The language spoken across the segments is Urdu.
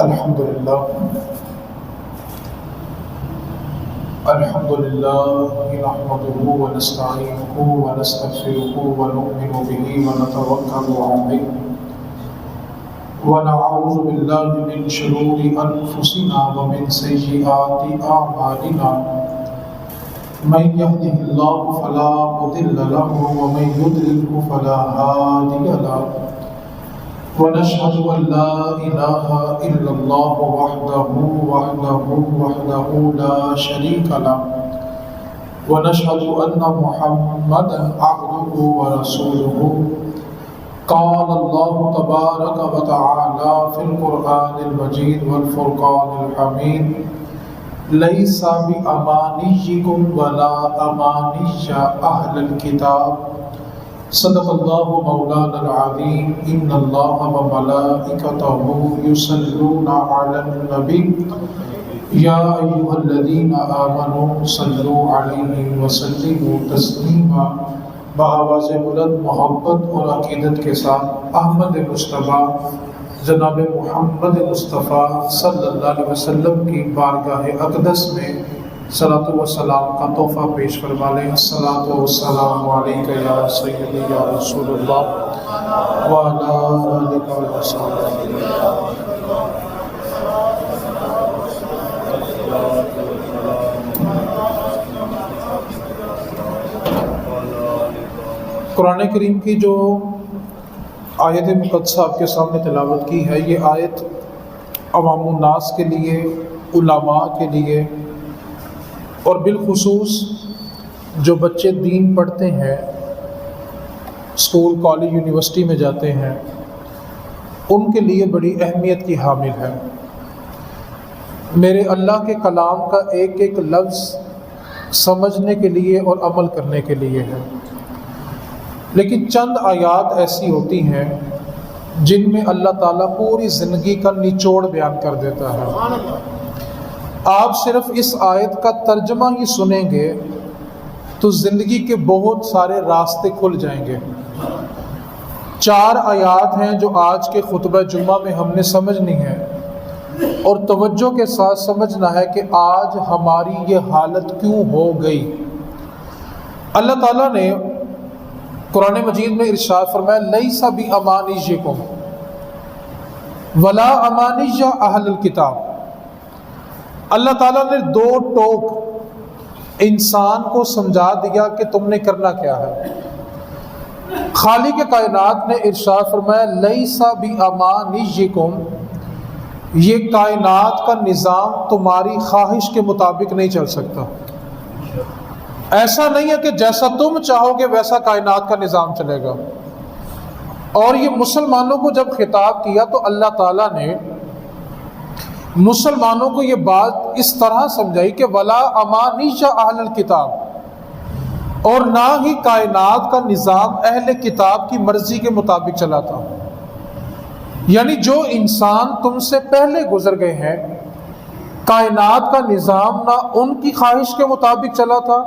الحمدللہ نحمده ونستعینه ونستغفره ونؤمن به ونتوکل علیہ ونعوذ باللہ من شرور انفسنا ومن سیئات اعمالنا من يهده الله فلا مضل له ومن يضلل فلا هادي له ونشهد أن لا إله إلا الله وحده لا شريك له ونشهد أن محمدا عبده ورسوله قال الله تبارك وتعالى في القرآن المجيد والفرقان الحميد ليس بأمانيكم ولا أماني أهل الكتاب صدق اللہ مولانا العظیم ان اللہ وملائکتہ یصلون علی النبی یا ایھا الذین آمنوا صلوا علیہ وسلموا تسلیما بآواز بلند محبت اور عقیدت کے ساتھ احمد مصطفیٰ جناب محمد مصطفیٰ صلی اللہ علیہ وسلم کی بارگاہ اقدس میں صلاۃ و سلام کا تحفہ پیش فرما لیں۔ الصلاۃ والسلام علیک یا سیدی یا رسول اللہ وعلی آلک وصحبہ۔ قرآن کریم کی جو آیت مقدسہ آپ کے سامنے تلاوت کی ہے، یہ آیت عوام الناس کے لیے، علماء کے لیے اور بالخصوص جو بچے دین پڑھتے ہیں، اسکول کالج یونیورسٹی میں جاتے ہیں، ان کے لیے بڑی اہمیت کی حامل ہے۔ میرے اللہ کے کلام کا ایک ایک لفظ سمجھنے کے لیے اور عمل کرنے کے لیے ہے، لیکن چند آیات ایسی ہوتی ہیں جن میں اللہ تعالیٰ پوری زندگی کا نچوڑ بیان کر دیتا ہے۔ آپ صرف اس آیت کا ترجمہ ہی سنیں گے تو زندگی کے بہت سارے راستے کھل جائیں گے۔ 4 آیات ہیں جو آج کے خطبہ جمعہ میں ہم نے سمجھنی ہے، اور توجہ کے ساتھ سمجھنا ہے کہ آج ہماری یہ حالت کیوں ہو گئی۔ اللہ تعالیٰ نے قرآن مجید میں ارشاد فرمایا لیس بامانیکم ولا امانی اہل الکتاب۔ اللہ تعالیٰ نے 2 ٹوک انسان کو سمجھا دیا کہ تم نے کرنا کیا ہے۔ خالق کائنات نے ارشاد فرمایا لیس بامانیکم، یہ کائنات کا نظام تمہاری خواہش کے مطابق نہیں چل سکتا۔ ایسا نہیں ہے کہ جیسا تم چاہو گے ویسا کائنات کا نظام چلے گا۔ اور یہ مسلمانوں کو جب خطاب کیا تو اللہ تعالیٰ نے مسلمانوں کو یہ بات اس طرح سمجھائی کہ ولا امانی اہل الکتاب، اور نہ ہی کائنات کا نظام اہل کتاب کی مرضی کے مطابق چلا تھا۔ یعنی جو انسان تم سے پہلے گزر گئے ہیں، کائنات کا نظام نہ ان کی خواہش کے مطابق چلا تھا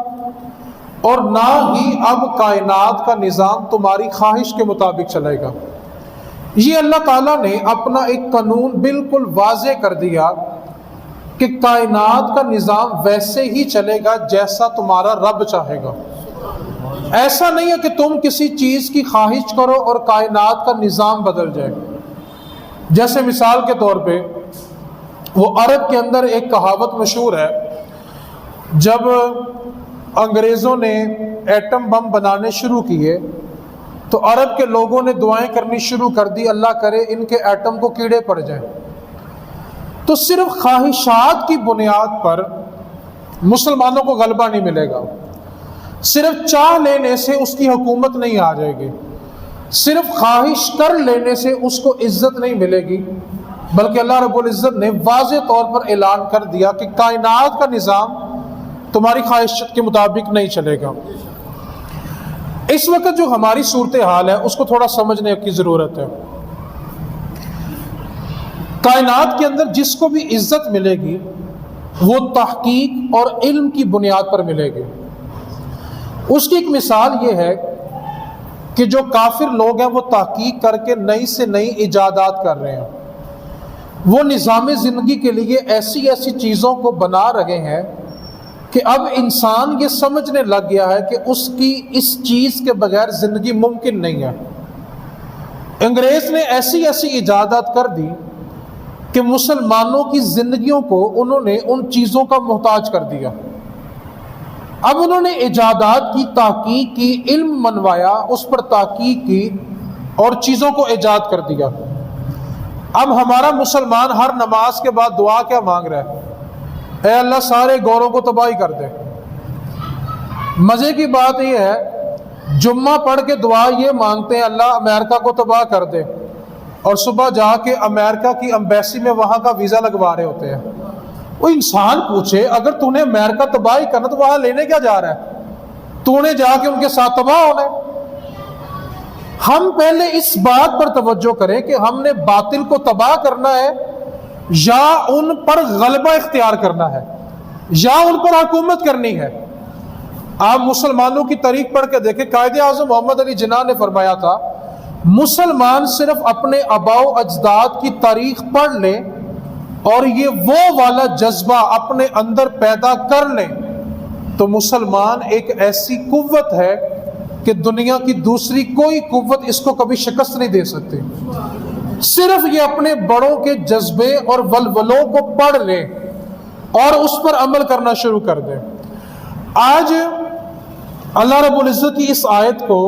اور نہ ہی اب کائنات کا نظام تمہاری خواہش کے مطابق چلے گا۔ یہ اللہ تعالیٰ نے اپنا ایک قانون بالکل واضح کر دیا کہ کائنات کا نظام ویسے ہی چلے گا جیسا تمہارا رب چاہے گا۔ ایسا نہیں ہے کہ تم کسی چیز کی خواہش کرو اور کائنات کا نظام بدل جائے۔ جیسے مثال کے طور پہ وہ عرب کے اندر ایک کہاوت مشہور ہے، جب انگریزوں نے ایٹم بم بنانے شروع کیے تو عرب کے لوگوں نے دعائیں کرنی شروع کر دی، اللہ کرے ان کے ایٹم کو کیڑے پڑ جائیں۔ تو صرف خواہشات کی بنیاد پر مسلمانوں کو غلبہ نہیں ملے گا، صرف چاہ لینے سے اس کی حکومت نہیں آ جائے گی، صرف خواہش کر لینے سے اس کو عزت نہیں ملے گی، بلکہ اللہ رب العزت نے واضح طور پر اعلان کر دیا کہ کائنات کا نظام تمہاری خواہشات کے مطابق نہیں چلے گا۔ اس وقت جو ہماری صورتحال ہے اس کو تھوڑا سمجھنے کی ضرورت ہے۔ کائنات کے اندر جس کو بھی عزت ملے گی وہ تحقیق اور علم کی بنیاد پر ملے گی۔ اس کی ایک مثال یہ ہے کہ جو کافر لوگ ہیں وہ تحقیق کر کے نئی سے نئی ایجادات کر رہے ہیں، وہ نظام زندگی کے لیے ایسی ایسی چیزوں کو بنا رہے ہیں کہ اب انسان یہ سمجھنے لگ گیا ہے کہ اس کی اس چیز کے بغیر زندگی ممکن نہیں ہے۔ انگریز نے ایسی ایسی ایجادات کر دی کہ مسلمانوں کی زندگیوں کو انہوں نے ان چیزوں کا محتاج کر دیا۔ اب انہوں نے ایجادات کی تحقیق کی، علم منوایا، اس پر تحقیق کی اور چیزوں کو ایجاد کر دیا۔ اب ہمارا مسلمان ہر نماز کے بعد دعا کیا مانگ رہا ہے؟ اے اللہ سارے گوروں کو تباہی کر دے۔ مزے کی بات یہ ہے، جمعہ پڑھ کے دعا یہ مانگتے ہیں اللہ امریکہ کو تباہ کر دے، اور صبح جا کے امریکہ کی ایمبیسی میں وہاں کا ویزا لگوا رہے ہوتے ہیں۔ وہ انسان پوچھے اگر تو نے امریکہ تباہی کرنا تو وہاں لینے کیا جا رہا ہے؟ تو نے جا کے ان کے ساتھ تباہ ہونا ہے۔ ہم پہلے اس بات پر توجہ کریں کہ ہم نے باطل کو تباہ کرنا ہے یا ان پر غلبہ اختیار کرنا ہے یا ان پر حکومت کرنی ہے۔ آپ مسلمانوں کی تاریخ پڑھ کے دیکھیں، قائد اعظم محمد علی جناح نے فرمایا تھا مسلمان صرف اپنے آباء و اجداد کی تاریخ پڑھ لیں اور یہ وہ والا جذبہ اپنے اندر پیدا کر لیں تو مسلمان ایک ایسی قوت ہے کہ دنیا کی دوسری کوئی قوت اس کو کبھی شکست نہیں دے سکتی۔ صرف یہ اپنے بڑوں کے جذبے اور ولولوں کو پڑھ لیں اور اس پر عمل کرنا شروع کر دیں۔ آج اللہ رب العزت کی اس آیت کو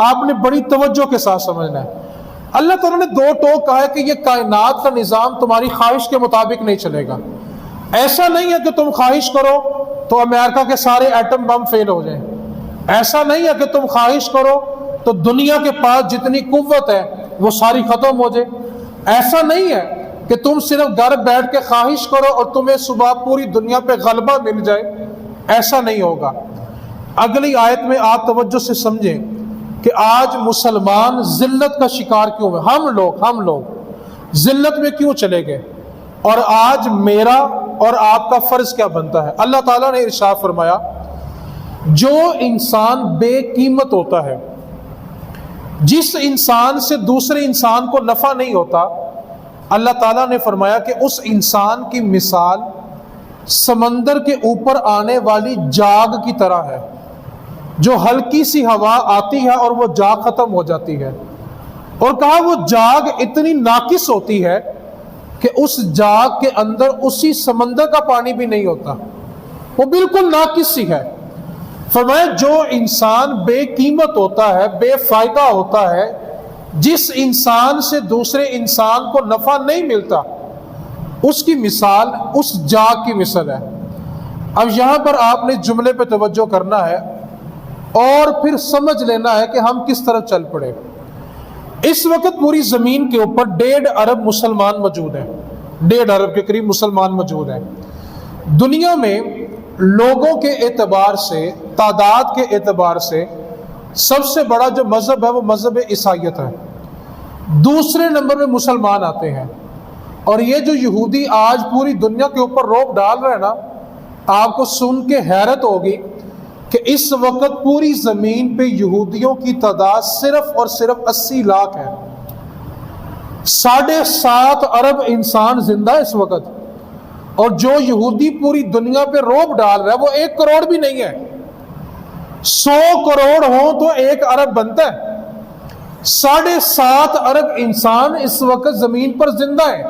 آپ نے بڑی توجہ کے ساتھ سمجھنا ہے۔ اللہ تعالیٰ نے دو ٹوک کہا ہے کہ یہ کائنات کا نظام تمہاری خواہش کے مطابق نہیں چلے گا۔ ایسا نہیں ہے کہ تم خواہش کرو تو امریکہ کے سارے ایٹم بم فیل ہو جائیں، ایسا نہیں ہے کہ تم خواہش کرو تو دنیا کے پاس جتنی قوت ہے وہ ساری ختم ہو جائے، ایسا نہیں ہے کہ تم صرف گھر بیٹھ کے خواہش کرو اور تمہیں صبح پوری دنیا پہ غلبہ مل جائے، ایسا نہیں ہوگا۔ اگلی آیت میں آپ توجہ سے سمجھیں کہ آج مسلمان ذلت کا شکار کیوں ہے؟ ہم لوگ ذلت میں کیوں چلے گئے؟ اور آج میرا اور آپ کا فرض کیا بنتا ہے؟ اللہ تعالیٰ نے ارشاد فرمایا جو انسان بے قیمت ہوتا ہے، جس انسان سے دوسرے انسان کو نفع نہیں ہوتا، اللہ تعالیٰ نے فرمایا کہ اس انسان کی مثال سمندر کے اوپر آنے والی جاگ کی طرح ہے، جو ہلکی سی ہوا آتی ہے اور وہ جاگ ختم ہو جاتی ہے، اور کہا وہ جاگ اتنی ناقص ہوتی ہے کہ اس جاگ کے اندر اسی سمندر کا پانی بھی نہیں ہوتا، وہ بالکل ناقص سی ہے۔ فرمایا جو انسان بے قیمت ہوتا ہے، بے فائدہ ہوتا ہے، جس انسان سے دوسرے انسان کو نفع نہیں ملتا، اس کی مثال اس جاگ کی مثل ہے۔ اب یہاں پر آپ نے جملے پہ توجہ کرنا ہے اور پھر سمجھ لینا ہے کہ ہم کس طرف چل پڑے۔ اس وقت پوری زمین کے اوپر 1.5 ارب مسلمان موجود ہیں، 1.5 ارب کے قریب مسلمان موجود ہیں۔ دنیا میں لوگوں کے اعتبار سے، تعداد کے اعتبار سے سب سے بڑا جو مذہب ہے وہ مذہب عیسائیت ہے، دوسرے نمبر میں مسلمان آتے ہیں۔ اور یہ جو یہودی آج پوری دنیا کے اوپر روب ڈال رہے ہیں نا، آپ کو سن کے حیرت ہوگی کہ اس وقت پوری زمین پہ یہودیوں کی تعداد صرف اور صرف 80 لاکھ ہے۔ 7.5 ارب انسان زندہ ہے اس وقت، اور جو یہودی پوری دنیا پہ روب ڈال رہا ہے وہ 1 کروڑ بھی نہیں ہے۔ 100 کروڑ ہوں تو 1 ارب بنتا ہے۔ 7.5 ارب انسان اس وقت زمین پر زندہ ہے،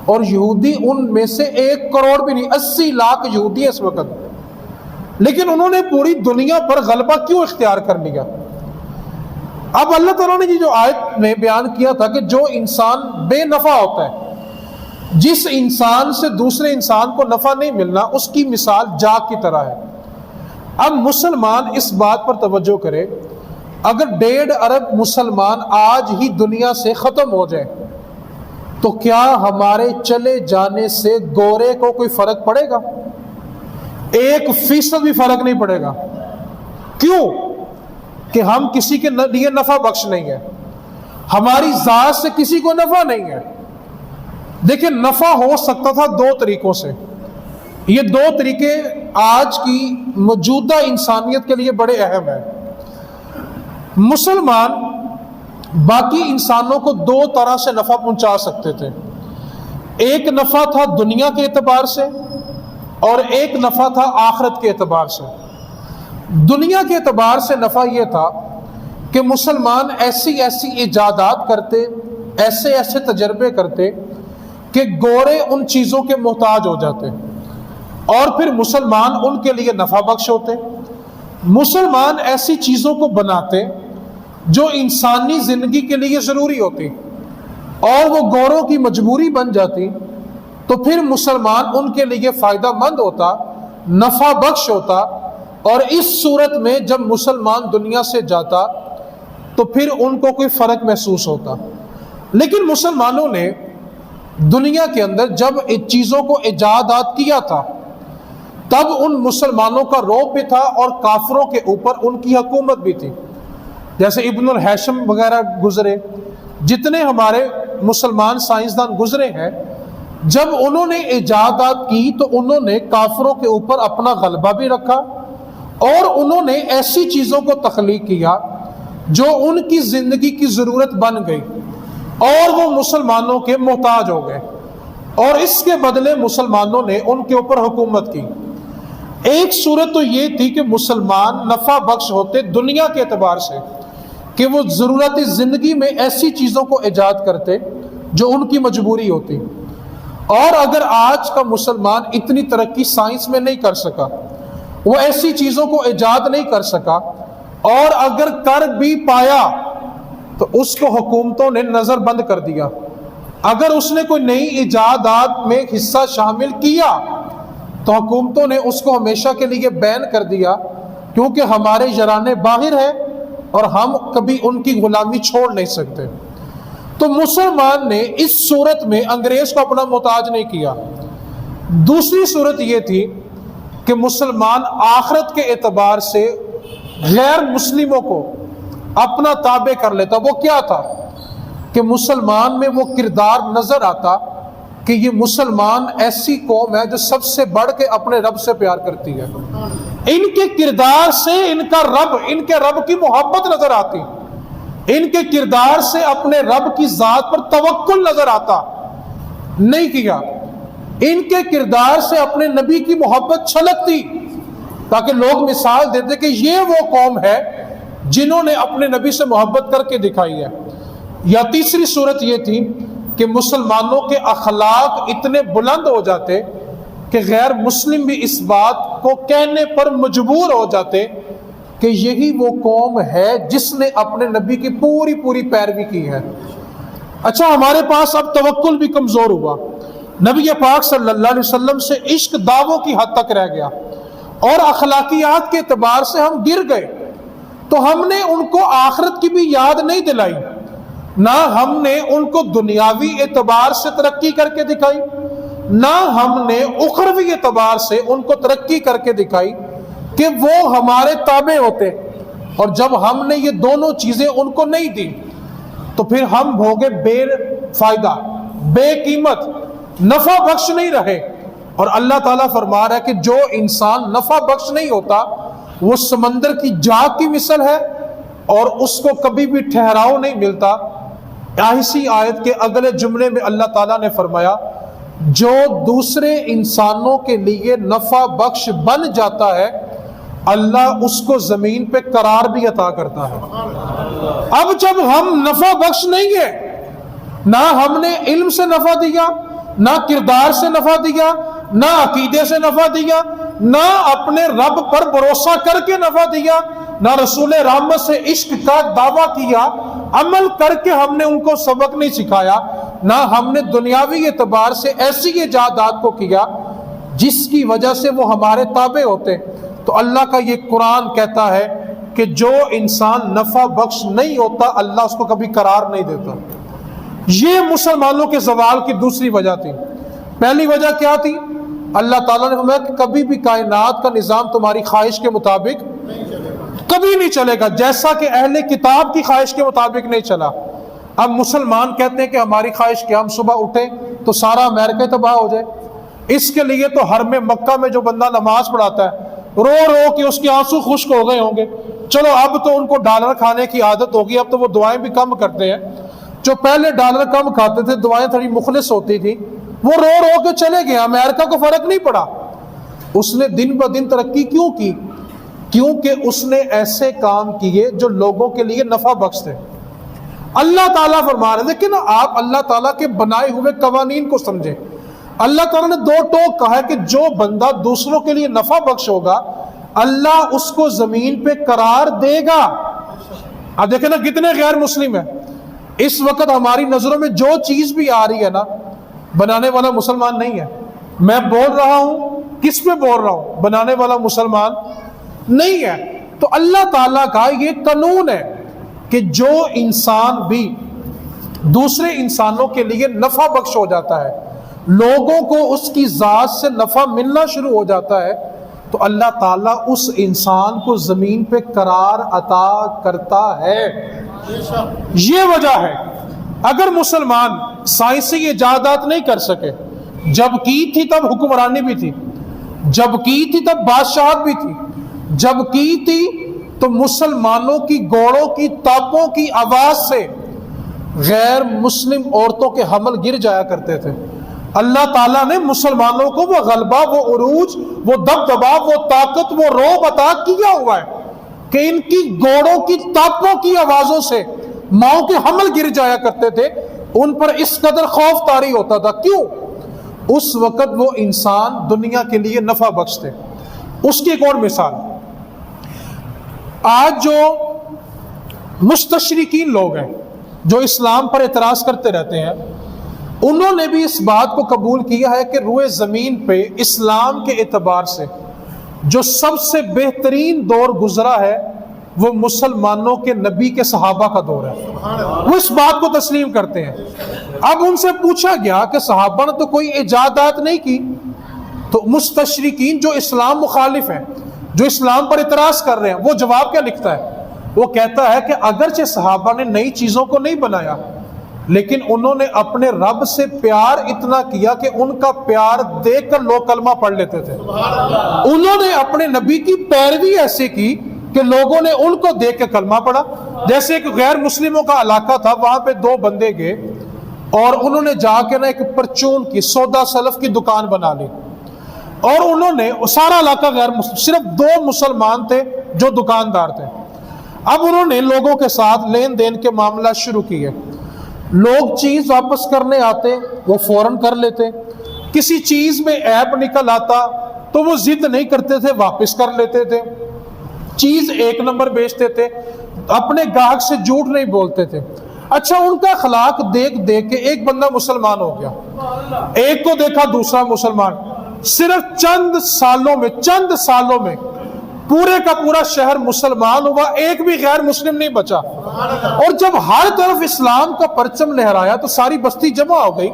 اور یہودی ان میں سے 1 کروڑ بھی نہیں، 80 لاکھ یہودی ہے اس وقت۔ لیکن انہوں نے پوری دنیا پر غلبہ کیوں اختیار کر لیا؟ اب اللہ تعالیٰ نے یہ جو آیت میں بیان کیا تھا کہ جو انسان بے نفع ہوتا ہے، جس انسان سے دوسرے انسان کو نفع نہیں ملنا، اس کی مثال جاگ کی طرح ہے۔ اب مسلمان اس بات پر توجہ کرے، اگر 1.5 ارب مسلمان آج ہی دنیا سے ختم ہو جائے تو کیا ہمارے چلے جانے سے گورے کو کوئی فرق پڑے گا؟ 1% بھی فرق نہیں پڑے گا۔ کیوں؟ کہ ہم کسی کے لیے نفع بخش نہیں ہے، ہماری ذات سے کسی کو نفع نہیں ہے۔ دیکھیں، نفع ہو سکتا تھا 2 طریقوں سے۔ یہ 2 طریقے آج کی موجودہ انسانیت کے لیے بڑے اہم ہیں۔ مسلمان باقی انسانوں کو 2 طرح سے نفع پہنچا سکتے تھے۔ ایک نفع تھا دنیا کے اعتبار سے اور ایک نفع تھا آخرت کے اعتبار سے۔ دنیا کے اعتبار سے نفع یہ تھا کہ مسلمان ایسی ایسی ایجادات کرتے، ایسے ایسے تجربے کرتے کہ گورے ان چیزوں کے محتاج ہو جاتے اور پھر مسلمان ان کے لیے نفع بخش ہوتے۔ مسلمان ایسی چیزوں کو بناتے جو انسانی زندگی کے لیے ضروری ہوتی اور وہ گوروں کی مجبوری بن جاتی، تو پھر مسلمان ان کے لیے فائدہ مند ہوتا، نفع بخش ہوتا، اور اس صورت میں جب مسلمان دنیا سے جاتا تو پھر ان کو کوئی فرق محسوس ہوتا۔ لیکن مسلمانوں نے دنیا کے اندر جب چیزوں کو ایجادات کیا تھا تب ان مسلمانوں کا رعب بھی تھا اور کافروں کے اوپر ان کی حکومت بھی تھی۔ جیسے ابن الہیثم وغیرہ گزرے، جتنے ہمارے مسلمان سائنسدان گزرے ہیں، جب انہوں نے ایجادات کی تو انہوں نے کافروں کے اوپر اپنا غلبہ بھی رکھا اور انہوں نے ایسی چیزوں کو تخلیق کیا جو ان کی زندگی کی ضرورت بن گئی اور وہ مسلمانوں کے محتاج ہو گئے، اور اس کے بدلے مسلمانوں نے ان کے اوپر حکومت کی۔ ایک صورت تو یہ تھی کہ مسلمان نفع بخش ہوتے دنیا کے اعتبار سے کہ وہ ضرورت زندگی میں ایسی چیزوں کو ایجاد کرتے جو ان کی مجبوری ہوتی، اور اگر آج کا مسلمان اتنی ترقی سائنس میں نہیں کر سکا، وہ ایسی چیزوں کو ایجاد نہیں کر سکا، اور اگر کر بھی پایا تو اس کو حکومتوں نے نظر بند کر دیا۔ اگر اس نے کوئی نئی ایجادات میں حصہ شامل کیا تو حکومتوں نے اس کو ہمیشہ کے لیے بین کر دیا، کیونکہ ہمارے یرانے باہر ہیں اور ہم کبھی ان کی غلامی چھوڑ نہیں سکتے۔ تو مسلمان نے اس صورت میں انگریز کو اپنا محتاج نہیں کیا۔ دوسری صورت یہ تھی کہ مسلمان آخرت کے اعتبار سے غیر مسلموں کو اپنا تابع کر لیتا۔ وہ کیا تھا کہ مسلمان میں وہ کردار نظر آتا کہ یہ مسلمان ایسی قوم ہے جو سب سے بڑھ کے اپنے رب سے پیار کرتی ہے، ان کے کردار سے ان کے رب کی محبت نظر آتی، ان کے کردار سے اپنے رب کی ذات پر توکل نظر آتا، نہیں کیا۔ ان کے کردار سے اپنے نبی کی محبت چھلکتی، تاکہ لوگ مثال دیتے کہ یہ وہ قوم ہے جنہوں نے اپنے نبی سے محبت کر کے دکھائی ہے۔ یا تیسری صورت یہ تھی کہ مسلمانوں کے اخلاق اتنے بلند ہو جاتے کہ غیر مسلم بھی اس بات کو کہنے پر مجبور ہو جاتے کہ یہی وہ قوم ہے جس نے اپنے نبی کی پوری پوری پیروی کی ہے۔ اچھا، ہمارے پاس اب توکل بھی کمزور ہوا، نبی پاک صلی اللہ علیہ وسلم سے عشق دعووں کی حد تک رہ گیا، اور اخلاقیات کے اعتبار سے ہم گر گئے، تو ہم نے ان کو آخرت کی بھی یاد نہیں دلائی، نہ ہم نے ان کو دنیاوی اعتبار سے ترقی کر کے دکھائی، نہ ہم نے اخروی اعتبار سے ان کو ترقی کر کے دکھائی کہ وہ ہمارے تابع ہوتے۔ اور جب ہم نے یہ دونوں چیزیں ان کو نہیں دی تو پھر ہم ہو گئے بے فائدہ، بے قیمت، نفع بخش نہیں رہے۔ اور اللہ تعالیٰ فرما رہا ہے کہ جو انسان نفع بخش نہیں ہوتا وہ سمندر کی جاگ کی مثل ہے اور اس کو کبھی بھی ٹھہراؤ نہیں ملتا۔ اسی آیت کے اگلے جملے میں اللہ تعالیٰ نے فرمایا جو دوسرے انسانوں کے لیے نفع بخش بن جاتا ہے اللہ اس کو زمین پہ قرار بھی عطا کرتا ہے۔ اب جب ہم نفع بخش نہیں ہیں، نہ ہم نے علم سے نفع دیا، نہ کردار سے نفع دیا، نہ عقیدے سے نفع دیا، نہ اپنے رب پر بھروسہ کر کے نفع دیا، نہ رسول رحمت سے عشق کا دعویٰ کیا، عمل کر کے ہم نے ان کو سبق نہیں سکھایا، نہ ہم نے دنیاوی اعتبار سے ایسی ایجادات کو کیا جس کی وجہ سے وہ ہمارے تابع ہوتے، تو اللہ کا یہ قرآن کہتا ہے کہ جو انسان نفع بخش نہیں ہوتا اللہ اس کو کبھی قرار نہیں دیتا۔ یہ مسلمانوں کے زوال کی دوسری وجہ تھی۔ پہلی وجہ کیا تھی؟ اللہ تعالیٰ نے فرمایا کہ کبھی بھی کائنات کا نظام تمہاری خواہش کے مطابق کبھی نہیں چلے گا، جیسا کہ اہل کتاب کی خواہش کے مطابق نہیں چلا۔ اب مسلمان کہتے ہیں کہ ہماری خواہش کہ ہم صبح اٹھیں تو سارا امریکہ تباہ ہو جائے، اس کے لیے تو حرم مکہ میں جو بندہ نماز پڑھاتا ہے رو رو کے اس کے آنسو خشک ہو گئے ہوں گے۔ چلو اب تو ان کو ڈالر کھانے کی عادت ہوگی، اب تو وہ دعائیں بھی کم کرتے ہیں۔ جو پہلے ڈالر کم کھاتے تھے دعائیں تھوڑی مخلص ہوتی تھی، وہ رو رو کے چلے گئے، امریکہ کو فرق نہیں پڑا۔ اس نے دن بہ دن ترقی کیوں کی؟ کیونکہ اس نے ایسے کام کیے جو لوگوں کے لیے نفع بخش تھے۔ اللہ تعالیٰ فرما رہے لیکن آپ اللہ تعالیٰ کے بنائے ہوئے قوانین کو سمجھیں۔ اللہ تعالیٰ نے دو ٹوک کہا ہے کہ جو بندہ دوسروں کے لیے نفع بخش ہوگا اللہ اس کو زمین پہ قرار دے گا۔ اب دیکھیں نا کتنے غیر مسلم ہیں اس وقت ہماری نظروں میں، جو چیز بھی آ رہی ہے نا بنانے والا مسلمان نہیں ہے۔ میں بول رہا ہوں، کس پہ بول رہا ہوں؟ بنانے والا مسلمان نہیں ہے۔ تو اللہ تعالیٰ کا یہ قانون ہے کہ جو انسان بھی دوسرے انسانوں کے لیے نفع بخش ہو جاتا ہے، لوگوں کو اس کی ذات سے نفع ملنا شروع ہو جاتا ہے، تو اللہ تعالیٰ اس انسان کو زمین پہ قرار عطا کرتا ہے۔ یہ وجہ ہے اگر مسلمان سائنسی ایجادات نہیں کر سکے، جب کی تھی تب حکمرانی بھی تھی، جب کی تھی تب بادشاہت بھی تھی، جب کی تھی تو مسلمانوں کی گوڑوں کی تاپوں کی آواز سے غیر مسلم عورتوں کے حمل گر جایا کرتے تھے۔ اللہ تعالیٰ نے مسلمانوں کو وہ غلبہ، وہ عروج، وہ دبدبا، وہ طاقت، وہ رعب عطا کیا ہوا ہے کہ ان کی گوڑوں کی تاپوں کی آوازوں سے ماؤں کے حمل گر جایا کرتے تھے، ان پر اس قدر خوف طاری ہوتا تھا۔ کیوں؟ اس وقت وہ انسان دنیا کے لیے نفع بخش تھے۔ اس کی ایک اور مثال، آج جو مستشرقین لوگ ہیں جو اسلام پر اعتراض کرتے رہتے ہیں، انہوں نے بھی اس بات کو قبول کیا ہے کہ روئے زمین پہ اسلام کے اعتبار سے جو سب سے بہترین دور گزرا ہے وہ مسلمانوں کے نبی کے صحابہ کا دور ہے۔ وہ اس بات کو تسلیم کرتے ہیں۔ اب ان سے پوچھا گیا کہ صحابہ نے تو کوئی ایجادات نہیں کی، تو مستشرقین جو اسلام مخالف ہیں، جو اسلام پر اعتراض کر رہے ہیں، وہ جواب کیا لکھتا ہے؟ وہ کہتا ہے کہ اگرچہ صحابہ نے نئی چیزوں کو نہیں بنایا، لیکن انہوں نے اپنے رب سے پیار اتنا کیا کہ ان کا پیار دیکھ کر لوگ کلمہ پڑھ لیتے تھے۔ انہوں نے اپنے نبی کی پیروی ایسے کی کہ لوگوں نے ان کو دیکھ کے کلمہ پڑھا۔ جیسے ایک غیر مسلموں کا علاقہ تھا، وہاں پہ دو بندے گئے اور انہوں نے جا کے نا ایک پرچون کی سودا سلف کی دکان بنا لی، اور انہوں نے سارا علاقہ غیر مسلم، صرف دو مسلمان تھے جو دکاندار تھے۔ اب انہوں نے لوگوں کے ساتھ لین دین کے معاملات شروع کیے۔ لوگ چیز واپس کرنے آتے وہ فوراً کر لیتے، کسی چیز میں عیب نکل آتا تو وہ ضد نہیں کرتے تھے، واپس کر لیتے تھے، چیز ایک نمبر بیچتے تھے، اپنے گاہک سے جھوٹ نہیں بولتے تھے۔ اچھا، ان کا اخلاق دیکھ دیکھ کے ایک بندہ مسلمان ہو گیا، ایک کو دیکھا دوسرا مسلمان، صرف چند سالوں میں پورے کا پورا شہر مسلمان ہوا، ایک بھی غیر مسلم نہیں بچا۔ اور جب ہر طرف اسلام کا پرچم لہرایا تو ساری بستی جمع ہو گئی،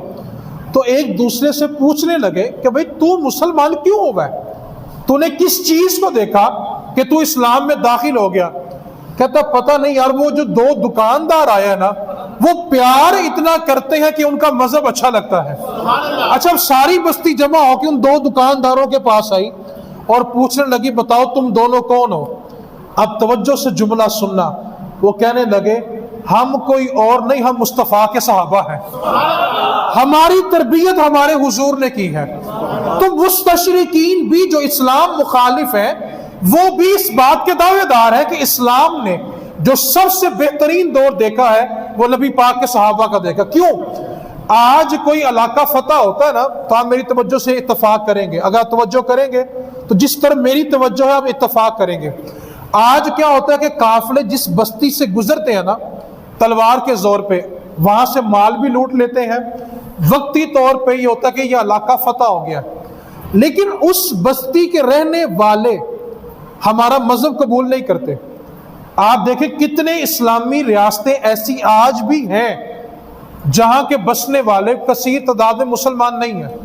تو ایک دوسرے سے پوچھنے لگے کہ بھئی تو مسلمان کیوں ہوا ہے؟ تو نے کس چیز کو دیکھا کہ تو اسلام میں داخل ہو گیا؟ کہتا پتہ نہیں یار، وہ جو دو دکاندار آئے ہیں نا وہ پیار اتنا کرتے ہیں کہ ان کا مذہب اچھا لگتا ہے۔ اچھا، اب ساری بستی جمع ہو کے ان دو دکانداروں کے پاس آئی اور پوچھنے لگی بتاؤ تم دونوں کون ہو؟ اب توجہ سے جملہ سننا، وہ کہنے لگے ہم کوئی اور نہیں، ہم مصطفیٰ کے صحابہ ہیں، ہماری تربیت ہمارے حضور نے کی ہے۔ تو مستشرقین بھی جو اسلام مخالف ہیں وہ بھی اس بات کے دعوے دار ہے کہ اسلام نے جو سب سے بہترین دور دیکھا ہے وہ نبی پاک کے صحابہ کا دیکھا۔ کیوں؟ آج کوئی علاقہ فتح ہوتا ہے نا تو آپ میری توجہ سے اتفاق کریں گے، اگر توجہ کریں گے تو جس طرح میری توجہ ہے آپ اتفاق کریں گے۔ آج کیا ہوتا ہے کہ قافلے جس بستی سے گزرتے ہیں نا تلوار کے زور پہ، وہاں سے مال بھی لوٹ لیتے ہیں، وقتی طور پہ یہ ہوتا ہے کہ یہ علاقہ فتح ہو گیا، لیکن اس بستی کے رہنے والے ہمارا مذہب قبول نہیں کرتے۔ آپ دیکھیں کتنے اسلامی ریاستیں ایسی آج بھی ہیں جہاں کے بسنے والے کثیر تعداد میں مسلمان نہیں ہیں۔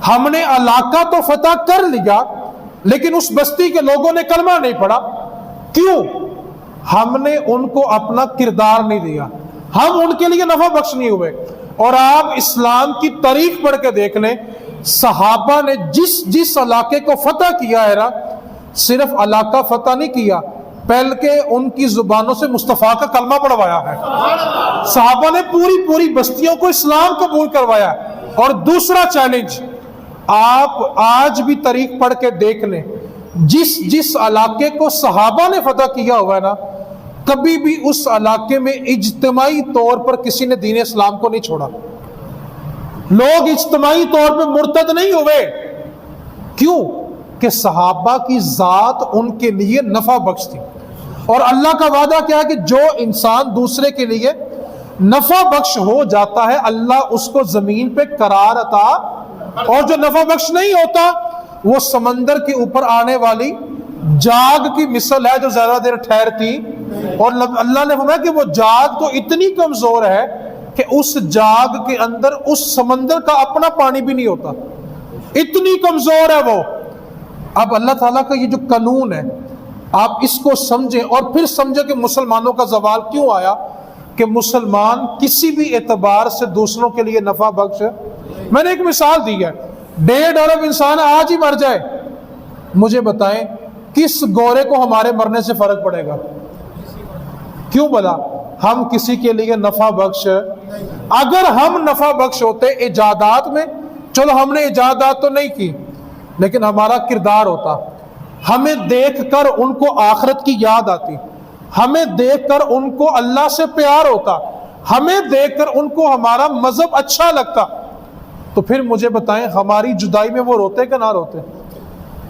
ہم نے علاقہ تو فتح کر لیا لیکن اس بستی کے لوگوں نے کلمہ نہیں پڑھا۔ کیوں؟ ہم نے ان کو اپنا کردار نہیں دیا، ہم ان کے لیے نفع بخش نہیں ہوئے۔ اور آپ اسلام کی تاریخ پڑھ کے دیکھ لیں، صحابہ نے جس علاقے کو فتح کیا ہے نا، صرف علاقہ فتح نہیں کیا بلکہ ان کی زبانوں سے مصطفیٰ کا کلمہ پڑھوایا ہے۔ صحابہ نے پوری بستیوں کو اسلام قبول کروایا ہے۔ اور دوسرا چیلنج، آپ آج بھی تاریخ پڑھ کے دیکھ لیں، جس علاقے کو صحابہ نے فتح کیا ہوا ہے نا، کبھی بھی اس علاقے میں اجتماعی طور پر کسی نے دین اسلام کو نہیں چھوڑا. لوگ اجتماعی طور پہ مرتد نہیں ہوئے. کیوں؟ کہ صحابہ کی ذات ان کے لیے نفع بخش تھی. اور اللہ کا وعدہ کیا ہے کہ جو انسان دوسرے کے لیے نفع بخش ہو جاتا ہے اللہ اس کو زمین پہ قرار عطا، اور جو نفع بخش نہیں ہوتا وہ سمندر کے اوپر آنے والی جاگ کی مثل ہے جو زیادہ دیر ٹھہرتی. اور اللہ نے فرمایا کہ وہ جاگ تو اتنی کمزور ہے کہ اس جاگ کے اندر اس سمندر کا اپنا پانی بھی نہیں ہوتا، اتنی کمزور ہے وہ. اب اللہ تعالیٰ کا یہ جو قانون ہے آپ اس کو سمجھیں، اور پھر سمجھیں کہ مسلمانوں کا زوال کیوں آیا، کہ مسلمان کسی بھی اعتبار سے دوسروں کے لیے نفع بخش. میں نے ایک مثال دی ہے، 1.5 ارب انسان آج ہی مر جائے، مجھے بتائیں کس گورے کو ہمارے مرنے سے فرق پڑے گا؟ کیوں بلا؟ ہم کسی کے لیے نفع بخش. اگر ہم نفع بخش ہوتے ایجادات میں، چلو ہم نے ایجادات تو نہیں کی لیکن ہمارا کردار ہوتا، ہمیں دیکھ کر ان کو آخرت کی یاد آتی، ہمیں دیکھ کر ان کو اللہ سے پیار ہوتا، ہمیں دیکھ کر ان کو ہمارا مذہب اچھا لگتا، تو پھر مجھے بتائیں ہماری جدائی میں وہ روتے کہ نہ روتے؟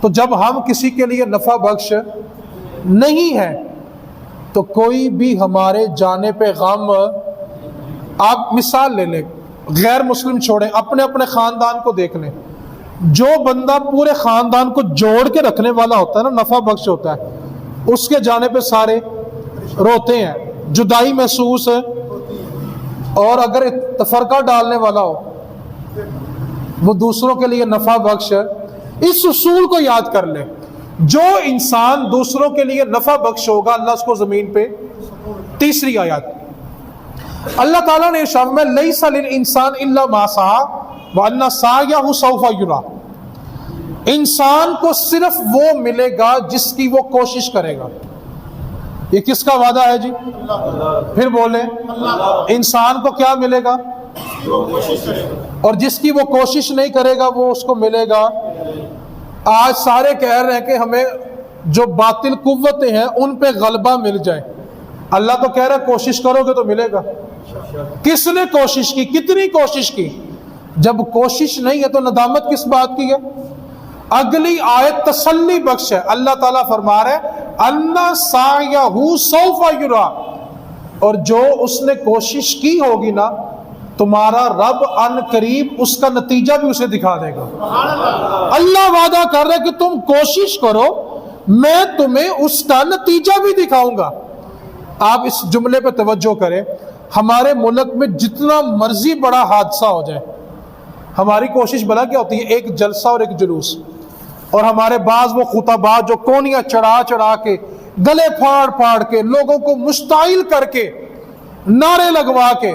تو جب ہم کسی کے لیے نفع بخش نہیں ہے تو کوئی بھی ہمارے جانے پہ غم. آپ مثال لے لیں، غیر مسلم چھوڑیں، اپنے اپنے خاندان کو دیکھ لیں. جو بندہ پورے خاندان کو جوڑ کے رکھنے والا ہوتا ہے نا، نفع بخش ہوتا ہے، اس کے جانے پہ سارے روتے ہیں، جدائی محسوس ہے. اور اگر تفرقہ ڈالنے والا ہو وہ دوسروں کے لیے نفع بخش. اس اصول کو یاد کر لیں، جو انسان دوسروں کے لیے نفع بخش ہوگا اللہ اس کو زمین پہ. تیسری آیات اللہ تعالیٰ نے ارشاد میں لیس للانسان الا ما سعی وان سعیہ سوف یری. انسان کو صرف وہ ملے گا جس کی وہ کوشش کرے گا. یہ کس کا وعدہ ہے جی؟ پھر بولیں، انسان کو کیا ملے گا؟ اور جس کی وہ کوشش نہیں کرے گا وہ اس کو ملے گا. آج سارے کہہ رہے ہیں کہ ہمیں جو باطل قوتیں ہیں ان پہ غلبہ مل جائے. اللہ تو کہہ رہا ہے کوشش کرو گے تو ملے گا. کس نے کوشش کی؟ کتنی کوشش کی؟ جب کوشش نہیں ہے تو ندامت کس بات کی ہے؟ اگلی آیت تسلی بخش ہے. اللہ تعالیٰ فرما رہے ہیں ان سعیہ سوف یری، اور جو اس نے کوشش کی ہوگی نا تمہارا رب ان قریب اس کا نتیجہ بھی اسے دکھا دے گا. اللہ وعدہ کر رہا ہے کہ تم کوشش کرو میں تمہیں اس کا نتیجہ بھی دکھاؤں گا. آپ اس جملے پہ توجہ کریں، ہمارے ملک میں جتنا مرضی بڑا حادثہ ہو جائے ہماری کوشش بلا کیا ہوتی ہے؟ ایک جلسہ اور ایک جلوس. اور ہمارے بعض وہ خطبات جو کونیاں چڑھا چڑھا کے، گلے پھاڑ پھاڑ کے، لوگوں کو مشتعل کر کے، نعرے لگوا کے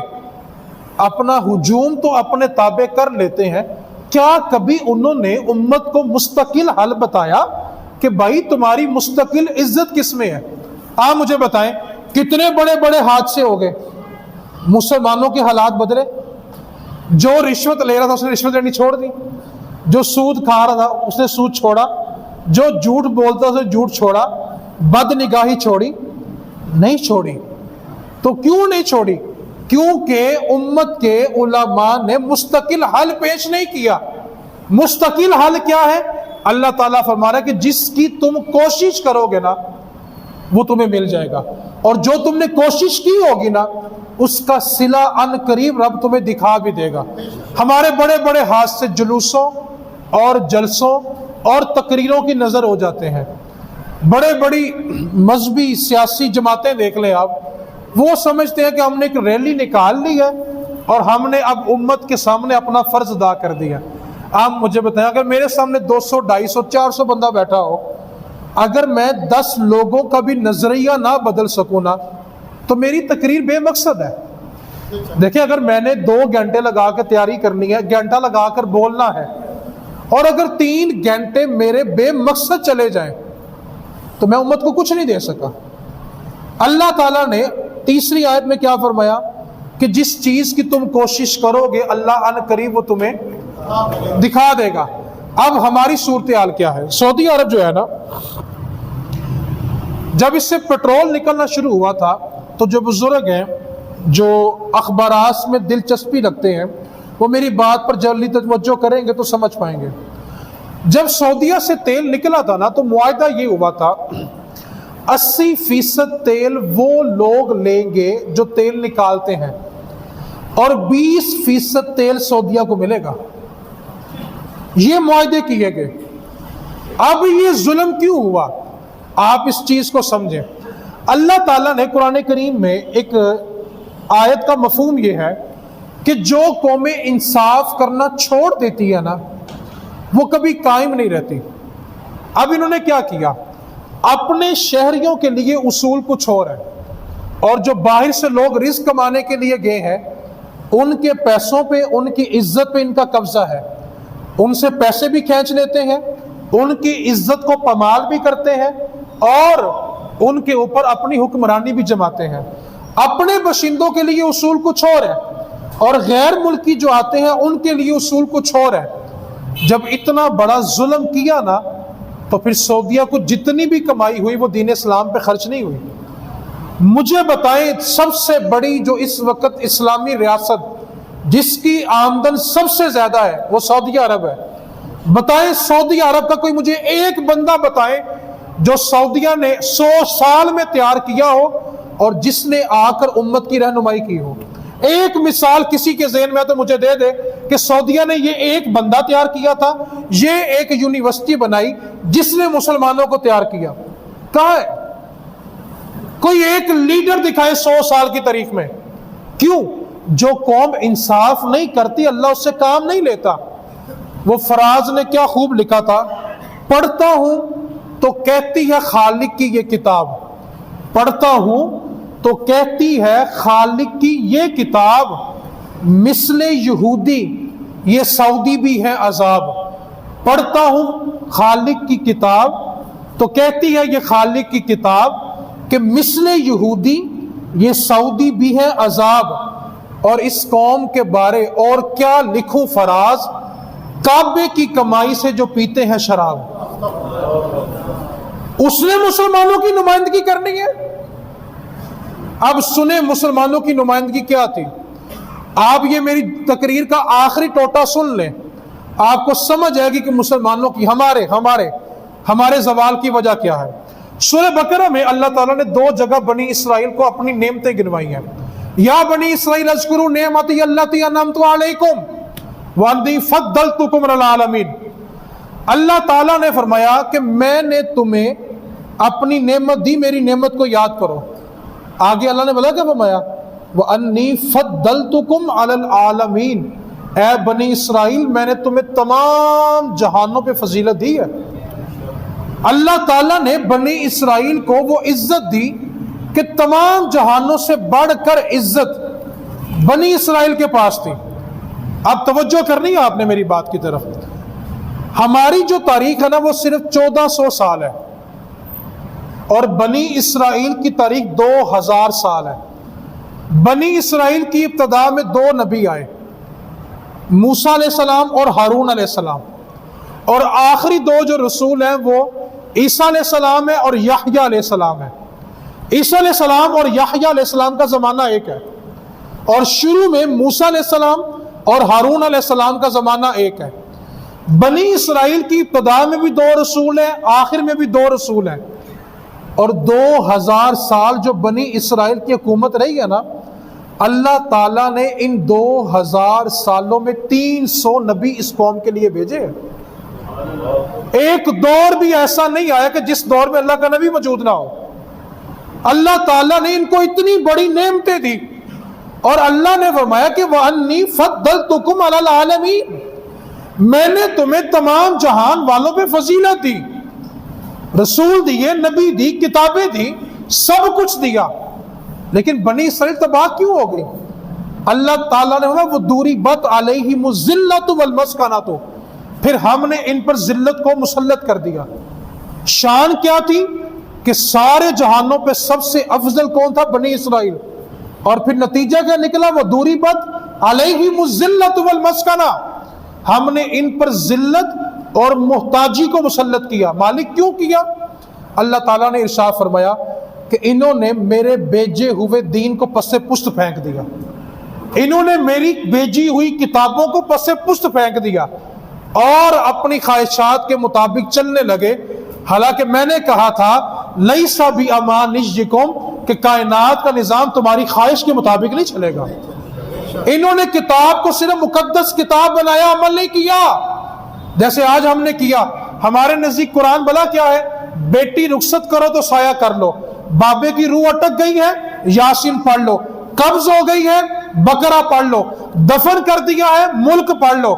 اپنا ہجوم تو اپنے تابع کر لیتے ہیں. کیا کبھی انہوں نے امت کو مستقل حل بتایا کہ بھائی تمہاری مستقل عزت کس میں ہے؟ آپ مجھے بتائیں کتنے بڑے بڑے حادثے ہو گئے، مسلمانوں کے حالات بدلے. جو رشوت لے رہا تھا اس نے رشوت لینی چھوڑ دی، جو سود کھا رہا تھا اس نے سود چھوڑا، جو جھوٹ بولتا تھا جھوٹ چھوڑا، بد نگاہی چھوڑی؟ نہیں چھوڑی. تو کیوں نہیں چھوڑی؟ کیونکہ امت کے علماء نے مستقل حل پیش نہیں کیا. مستقل حل کیا ہے؟ اللہ تعالیٰ فرما رہا ہے کہ جس کی تم کوشش کرو گے نا وہ تمہیں مل جائے گا، اور جو تم نے کوشش کی ہوگی نا اس کا صلہ ان قریب رب تمہیں دکھا بھی دے گا. ہمارے بڑے بڑے حادثے جلوسوں اور جلسوں اور تقریروں کی نظر ہو جاتے ہیں. بڑے بڑی مذہبی سیاسی جماعتیں دیکھ لیں آپ، وہ سمجھتے ہیں کہ ہم نے ایک ریلی نکال لی ہے اور ہم نے اب امت کے سامنے اپنا فرض ادا کر دیا. آپ مجھے بتائیں اگر میرے سامنے 200 250 400 بندہ بیٹھا ہو، اگر میں 10 لوگوں کا بھی نظریہ نہ بدل سکوں نا تو میری تقریر بے مقصد ہے. دیکھیں اگر میں نے 2 گھنٹے لگا کے تیاری کرنی ہے، گھنٹہ لگا کر بولنا ہے، اور اگر 3 گھنٹے میرے بے مقصد چلے جائیں تو میں امت کو کچھ نہیں دے سکا. اللہ تعالیٰ نے تیسری آیت میں کیا فرمایا؟ کہ جس چیز کی تم کوشش کرو گے اللہ ان قریب وہ تمہیں دکھا دے گا۔ اب ہماری صورتحال کیا ہے؟ سعودی عرب جو ہے نا، جب اس سے پیٹرول نکلنا شروع ہوا تھا تو جو بزرگ ہیں جو اخبارات میں دلچسپی رکھتے ہیں وہ میری بات پر جلدی توجہ کریں گے تو سمجھ پائیں گے۔ جب سعودیہ سے تیل نکلا تھا نا تو معاہدہ یہ ہوا تھا 80% تیل وہ لوگ لیں گے جو تیل نکالتے ہیں اور 20% تیل سعودیہ کو ملے گا۔ یہ معاہدے کیے گئے۔ اب یہ ظلم کیوں ہوا؟ آپ اس چیز کو سمجھیں۔ اللہ تعالیٰ نے قرآن کریم میں ایک آیت کا مفہوم یہ ہے کہ جو قومیں انصاف کرنا چھوڑ دیتی ہے نا وہ کبھی قائم نہیں رہتی۔ اب انہوں نے کیا کیا؟ اپنے شہریوں کے لیے اصول کچھ اور ہے، اور جو باہر سے لوگ رزق کمانے کے لیے گئے ہیں ان کے پیسوں پہ، ان کی عزت پہ ان کا قبضہ ہے، ان سے پیسے بھی کھینچ لیتے ہیں، ان کی عزت کو پامال بھی کرتے ہیں اور ان کے اوپر اپنی حکمرانی بھی جماتے ہیں۔ اپنے باشندوں کے لیے اصول کچھ اور ہے اور غیر ملکی جو آتے ہیں ان کے لیے اصول کچھ اور ہے۔ جب اتنا بڑا ظلم کیا نا تو پھر سعودیہ کو جتنی بھی کمائی ہوئی وہ دین اسلام پہ خرچ نہیں ہوئی۔ مجھے بتائیں سب سے بڑی جو اس وقت اسلامی ریاست جس کی آمدن سب سے زیادہ ہے وہ سعودی عرب ہے۔ بتائیں سعودی عرب کا کوئی مجھے ایک بندہ بتائیں جو سعودیہ نے 100 سال میں تیار کیا ہو اور جس نے آ کر امت کی رہنمائی کی ہو۔ ایک مثال کسی کے ذہن میں تو مجھے دے دے کہ سعودیہ نے یہ ایک بندہ تیار کیا تھا، یہ ایک یونیورسٹی بنائی جس نے مسلمانوں کو تیار کیا۔ کہاں ہے؟ کوئی ایک لیڈر دکھائے 100 سال کی تاریخ میں۔ کیوں؟ جو قوم انصاف نہیں کرتی اللہ اس سے کام نہیں لیتا۔ وہ فراز نے کیا خوب لکھا تھا، پڑھتا ہوں تو کہتی ہے خالق کی یہ کتاب، پڑھتا ہوں تو کہتی ہے خالق کی یہ کتاب، مثل یہودی یہ سعودی بھی ہے عذاب۔ پڑھتا ہوں خالق کی کتاب تو کہتی ہے یہ خالق کی کتاب کہ مثل یہودی یہ سعودی بھی ہے عذاب۔ اور اس قوم کے بارے اور کیا لکھوں فراز، کعبے کی کمائی سے جو پیتے ہیں شراب۔ اس نے مسلمانوں کی نمائندگی کرنی ہے۔ اب سنیں مسلمانوں کی نمائندگی کیا تھی۔ آپ یہ میری تقریر کا آخری ٹوٹا سن لیں، آپ کو سمجھ آئے گی کہ مسلمانوں کی ہمارے زوال کی وجہ کیا ہے۔ سورہ بقرہ میں اللہ تعالیٰ نے 2 جگہ بنی اسرائیل کو اپنی نعمتیں گنوائی ہیں۔ یا بنی اسرائیل اذکروا نعمتی التی انعمت علیکم وانی فضلتکم علی العالمین۔ اللہ تعالیٰ نے فرمایا کہ میں نے تمہیں اپنی نعمت دی، میری نعمت کو یاد کرو۔ آگے اللہ نے بولا کیا فرمایا، وانی فضلتکم علی العالمین، اے بنی اسرائیل میں نے تمہیں تمام جہانوں پہ فضیلت دی ہے۔ اللہ تعالیٰ نے بنی اسرائیل کو وہ عزت دی کہ تمام جہانوں سے بڑھ کر عزت بنی اسرائیل کے پاس تھی۔ اب توجہ کرنی ہے آپ نے میری بات کی طرف۔ ہماری جو تاریخ ہے نا وہ صرف 1400 سال ہے اور بنی اسرائیل کی تاریخ 2000 سال ہے۔ بنی اسرائیل کی ابتدا میں 2 نبی آئے، موسیٰ علیہ السلام اور ہارون علیہ السلام، اور آخری 2 جو رسول ہیں وہ عیسیٰ علیہ السلام ہے اور یحییٰ علیہ السلام ہے۔ عیسیٰ علیہ السلام اور یحییٰ علیہ السلام کا زمانہ ایک ہے، اور شروع میں موسیٰ علیہ السلام اور ہارون علیہ السلام کا زمانہ ایک ہے۔ بنی اسرائیل کی ابتدا میں بھی 2 رسول ہیں، آخر میں بھی 2 رسول ہیں، اور 2000 سال جو بنی اسرائیل کی حکومت رہی ہے نا، اللہ تعالیٰ نے ان 2000 سالوں میں 300 نبی اس قوم کے لیے بھیجے ہیں۔ ایک دور بھی ایسا نہیں آیا کہ جس دور میں اللہ کا نبی موجود نہ ہو۔ اللہ تعالیٰ نے ان کو اتنی بڑی نعمتیں دی اور اللہ نے فرمایا کہ وَأَنِّي فَضَّلْتُكُمْ عَلَى الْعَالَمِينَ، میں نے تمہیں تمام جہان والوں پہ فضیلت دی، رسول دیے، نبی دی، کتابیں دی، سب کچھ دیا، لیکن بنی اسرائیل تباہ کیوں ہو گئی؟ اللہ تعالیٰ نے فرمایا وَضُرِبَتْ عَلَيْهِمُ الذِّلَّةُ وَالْمَسْكَنَةُ، پھر ہم نے ان پر ذلت کو مسلط کر دیا۔ شان کیا تھی کہ سارے جہانوں پہ سب سے افضل کون تھا؟ بنی اسرائیل۔ اور پھر نتیجہ کیا نکلا؟ وہ دوری بت علیہم الذلۃ والمسکنہ، ہم نے ان پر ذلت اور محتاجی کو مسلط کیا۔ مالک کیوں کیا؟ اللہ تعالیٰ نے ارشاد فرمایا کہ انہوں نے میرے بھیجے ہوئے دین کو پس پشت پھینک دیا، انہوں نے میری بھیجی ہوئی کتابوں کو پس پشت پھینک دیا اور اپنی خواہشات کے مطابق چلنے لگے، حالانکہ میں نے کہا تھا لیس بامانیکم کہ کائنات کا نظام تمہاری خواہش کے مطابق نہیں چلے گا۔ انہوں نے کتاب کو صرف مقدس کتاب بنایا، عمل نہیں کیا جیسے آج ہم نے کیا۔ ہمارے نزدیک قرآن بلا کیا ہے؟ بیٹی رخصت کرو تو سایہ کر لو، بابے کی روح اٹک گئی ہے یاسین پڑھ لو، قبض ہو گئی ہے بقرہ پڑھ لو، دفن کر دیا ہے ملک پڑھ لو،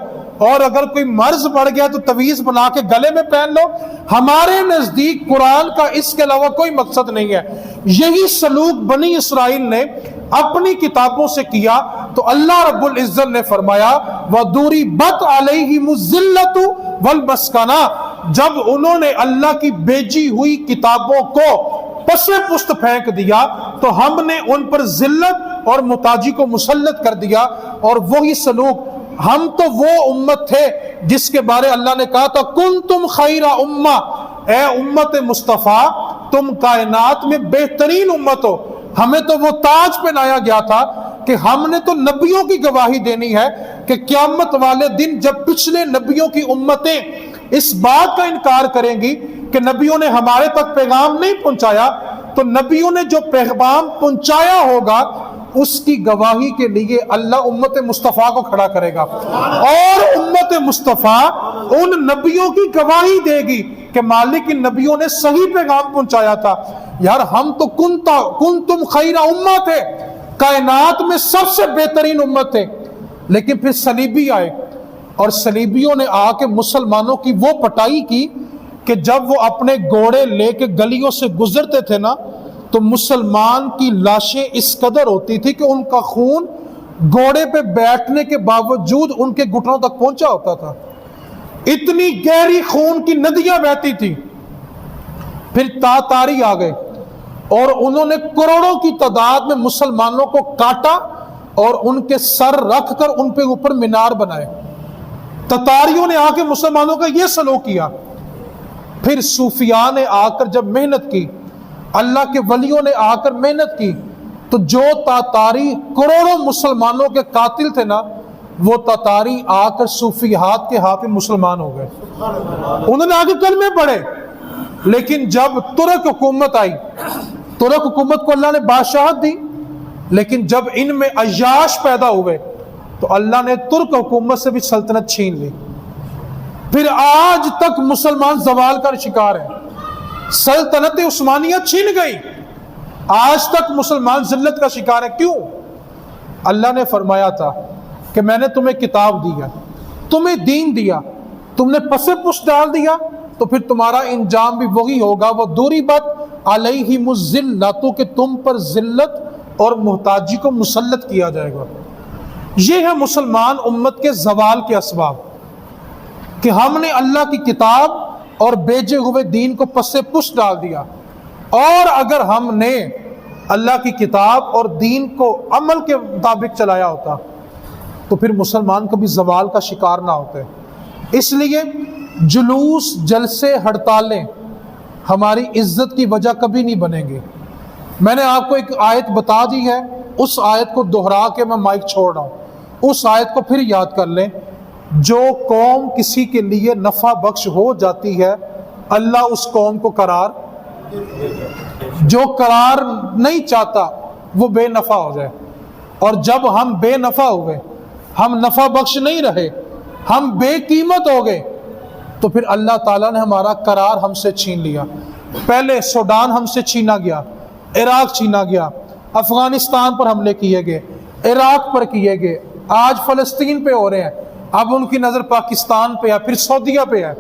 اور اگر کوئی مرض پڑ گیا تو تعویذ بنا کے گلے میں پہن لو۔ ہمارے نزدیک قرآن کا اس کے علاوہ کوئی مقصد نہیں ہے۔ یہی سلوک بنی اسرائیل نے اپنی کتابوں سے کیا تو اللہ رب العزت نے فرمایا وَضُرِبَتْ عَلَيْهِمُ الذِّلَّةُ وَالْمَسْكَنَةُ، جب انہوں نے اللہ کی بھیجی ہوئی کتابوں کو پس پشت پھینک دیا تو ہم نے ان پر ذلت اور محتاجی کو مسلط کر دیا۔ اور وہی سلوک، ہم تو وہ امت تھے جس کے بارے اللہ نے کہا تھا کنتم خیر امہ، اے امت مصطفیٰ تم کائنات میں بہترین امت ہو۔ ہمیں تو وہ تاج پہنایا گیا تھا کہ ہم نے تو نبیوں کی گواہی دینی ہے کہ قیامت والے دن جب پچھلے نبیوں کی امتیں اس بات کا انکار کریں گی کہ نبیوں نے ہمارے تک پیغام نہیں پہنچایا، تو نبیوں نے جو پیغام پہنچایا ہوگا اس کی گواہی کے لیے اللہ امت مصطفیٰ کو کھڑا کرے گا، اور امت مصطفیٰ ان نبیوں کی گواہی دے گی کہ مالک ان نبیوں نے صحیح پیغام پہنچایا تھا۔ یار ہم تو کنتم خیر امہ تھے، کائنات میں سب سے بہترین امت تھے، لیکن پھر صلیبی آئے اور صلیبیوں نے آ کے مسلمانوں کی وہ پٹائی کی کہ جب وہ اپنے گھوڑے لے کے گلیوں سے گزرتے تھے نا تو مسلمان کی لاشیں اس قدر ہوتی تھی کہ ان کا خون گھوڑے پہ بیٹھنے کے باوجود ان کے گھٹنوں تک پہنچا ہوتا تھا، اتنی گہری خون کی ندیاں بہتی تھی۔ پھر تاتاری آ گئے اور انہوں نے کروڑوں کی تعداد میں مسلمانوں کو کاٹا اور ان کے سر رکھ کر ان پہ اوپر مینار بنائے۔ تتاریوں نے آ کے مسلمانوں کا یہ سلوک کیا۔ پھر صوفیاء نے آ کر جب محنت کی، اللہ کے ولیوں نے آ کر محنت کی، تو جو تاتاری کروڑوں مسلمانوں کے قاتل تھے نا، وہ تاتاری آ کر صوفیات کے ہاتھ میں مسلمان ہو گئے۔ انہوں نے آگے کلمے پڑھے، لیکن جب ترک حکومت آئی، ترک حکومت کو اللہ نے بادشاہت دی، لیکن جب ان میں عیاش پیدا ہوئے تو اللہ نے ترک حکومت سے بھی سلطنت چھین لی۔ پھر آج تک مسلمان زوال کا شکار ہیں، سلطنت عثمانیہ چھین گئی، آج تک مسلمان ذلت کا شکار ہے۔ کیوں؟ اللہ نے فرمایا تھا کہ میں نے تمہیں کتاب دیا، تمہیں دین دیا، تم نے پس پش ڈال دیا، تو پھر تمہارا انجام بھی وہی ہوگا، وہ ضُرِبَتْ عَلَيْهِمُ الذِّلَّةُ کہ تم پر ذلت اور محتاجی کو مسلط کیا جائے گا۔ یہ ہے مسلمان امت کے زوال کے اسباب کہ ہم نے اللہ کی کتاب اور بھیجے ہوئے دین کو پس پش ڈال دیا، اور اگر ہم نے اللہ کی کتاب اور دین کو عمل کے مطابق چلایا ہوتا تو پھر مسلمان کبھی زوال کا شکار نہ ہوتے۔ اس لیے جلوس، جلسے، ہڑتالیں ہماری عزت کی وجہ کبھی نہیں بنیں گے۔ میں نے آپ کو ایک آیت بتا دی ہے، اس آیت کو دہرا کے میں مائک چھوڑ رہا ہوں، اس آیت کو پھر یاد کر لیں۔ جو قوم کسی کے لیے نفع بخش ہو جاتی ہے، اللہ اس قوم کو قرار، جو قرار نہیں چاہتا وہ بے نفع ہو جائے، اور جب ہم بے نفع ہوئے، ہم نفع بخش نہیں رہے، ہم بے قیمت ہو گئے، تو پھر اللہ تعالیٰ نے ہمارا قرار ہم سے چھین لیا۔ پہلے سوڈان ہم سے چھینا گیا، عراق چھینا گیا، افغانستان پر حملے کیے گئے، عراق پر کیے گئے، آج فلسطین پہ ہو رہے ہیں، اب ان کی نظر پاکستان پہ ہے، پھر سعودیہ پہ ہے۔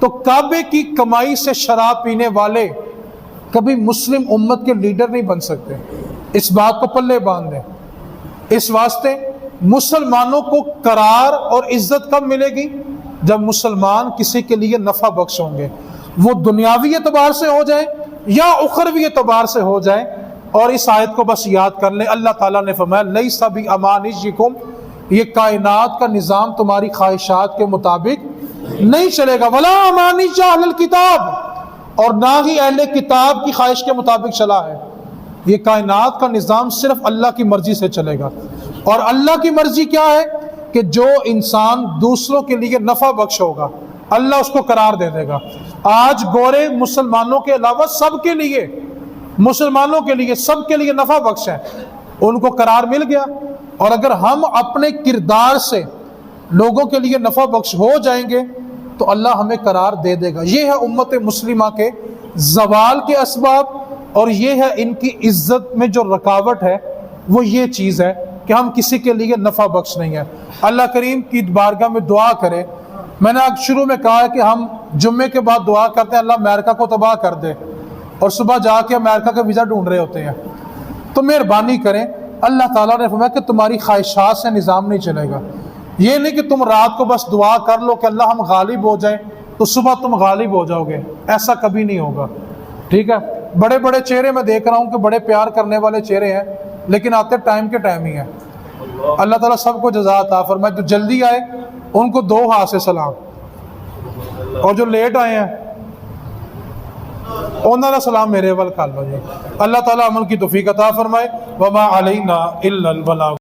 تو کعبے کی کمائی سے شراب پینے والے کبھی مسلم امت کے لیڈر نہیں بن سکتے، اس بات کو پلے باندھ دیں۔ اس واسطے مسلمانوں کو قرار اور عزت کب ملے گی؟ جب مسلمان کسی کے لیے نفع بخش ہوں گے، وہ دنیاوی اعتبار سے ہو جائے یا اخروی اعتبار سے ہو جائے، اور اس آیت کو بس یاد کر لیں، اللہ تعالیٰ نے فرمایا لیس بامانیکم، یہ کائنات کا نظام تمہاری خواہشات کے مطابق نہیں چلے گا، ولا امانی اہل الکتاب، اور نہ ہی اہل کتاب کی خواہش کے مطابق چلا ہے۔ یہ کائنات کا نظام صرف اللہ کی مرضی سے چلے گا، اور اللہ کی مرضی کیا ہے کہ جو انسان دوسروں کے لیے نفع بخش ہوگا اللہ اس کو قرار دے دے گا۔ آج گورے مسلمانوں کے علاوہ سب کے لیے، مسلمانوں کے لیے سب کے لیے نفع بخش ہے، ان کو قرار مل گیا۔ اور اگر ہم اپنے کردار سے لوگوں کے لیے نفع بخش ہو جائیں گے تو اللہ ہمیں قرار دے دے گا۔ یہ ہے امت مسلمہ کے زوال کے اسباب، اور یہ ہے ان کی عزت میں جو رکاوٹ ہے وہ یہ چیز ہے کہ ہم کسی کے لیے نفع بخش نہیں ہے۔ اللہ کریم کی بارگاہ میں دعا کرے۔ میں نے آج شروع میں کہا ہے کہ ہم جمعے کے بعد دعا کرتے ہیں اللہ امریکہ کو تباہ کر دے، اور صبح جا کے امریکہ کا ویزا ڈھونڈ رہے ہوتے ہیں۔ تو مہربانی کریں، اللہ تعالیٰ نے فرمایا کہ تمہاری خواہشات سے نظام نہیں چلے گا۔ یہ نہیں کہ تم رات کو بس دعا کر لو کہ اللہ ہم غالب ہو جائیں تو صبح تم غالب ہو جاؤ گے، ایسا کبھی نہیں ہوگا، ٹھیک ہے؟ بڑے بڑے چہرے میں دیکھ رہا ہوں کہ بڑے پیار کرنے والے چہرے ہیں، لیکن آتے ٹائم کے ٹائم ہی ہیں۔ اللہ تعالیٰ سب کو جزا عطا فرمائے۔ جو جلدی آئے ان کو 2 ہاتھ سے سلام، اور جو لیٹ آئے ہیں انہوں نے سلام میرے ول کر لو جی۔ اللہ تعالیٰ عمل کی توفیق عطا فرمائے۔ وما علینا الا البلاغ۔